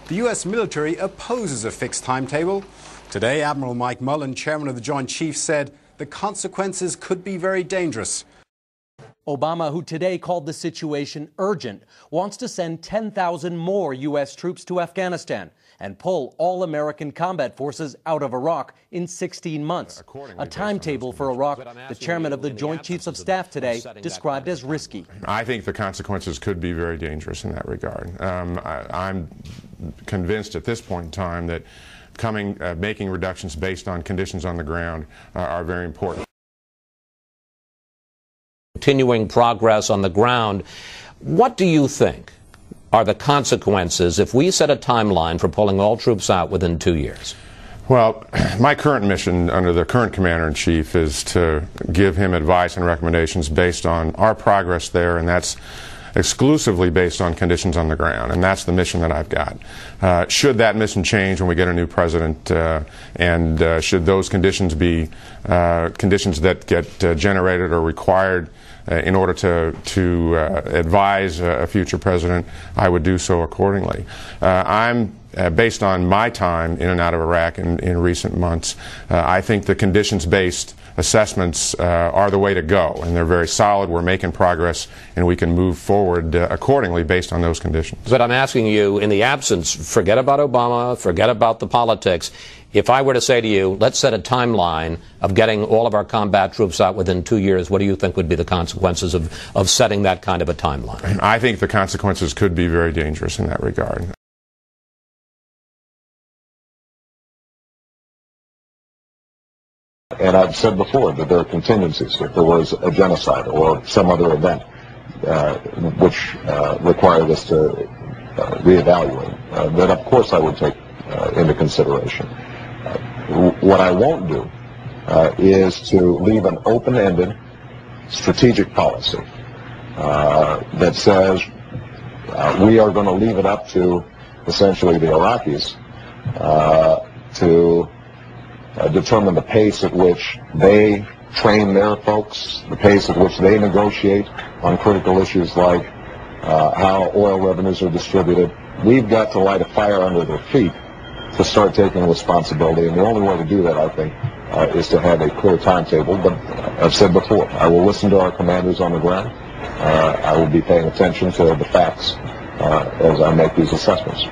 The U.S. military opposes a fixed timetable. Today, Admiral Mike Mullen, chairman of the Joint Chiefs, said the consequences could be very dangerous. Obama, who today called the situation urgent, wants to send 10,000 more U.S. troops to Afghanistan and pull all American combat forces out of Iraq in 16 months. A timetable for Iraq the chairman of the Joint Chiefs of Staff today described as risky. I think the consequences could be very dangerous in that regard. I'm convinced at this point in time that making reductions based on conditions on the ground are very important. Continuing progress on the ground, what do you think are the consequences if we set a timeline for pulling all troops out within 2 years? Well, my current mission under the current Commander-in-Chief is to give him advice and recommendations based on our progress there, and that's exclusively based on conditions on the ground, and that's the mission that I've got. Should that mission change when we get a new president, and should those conditions be conditions that get generated or required in order to advise a future president, I would do so accordingly. Based on my time in and out of Iraq in recent months, I think the conditions-based assessments are the way to go, and they're very solid. We're making progress, and we can move forward accordingly based on those conditions. But I'm asking you, in the absence, forget about Obama, forget about the politics. If I were to say to you, let's set a timeline of getting all of our combat troops out within 2 years, what do you think would be the consequences of setting that kind of a timeline? I think the consequences could be very dangerous in that regard. And I've said before that there are contingencies. If there was a genocide or some other event which required us to reevaluate, then of course I would take into consideration. What I won't do is to leave an open-ended strategic policy that says we are going to leave it up to essentially the Iraqis to determine the pace at which they train their folks, the pace at which they negotiate on critical issues like how oil revenues are distributed. We've got to light a fire under their feet to start taking responsibility, and the only way to do that, I think, is to have a clear timetable. But I've said before, I will listen to our commanders on the ground. I will be paying attention to the facts as I make these assessments.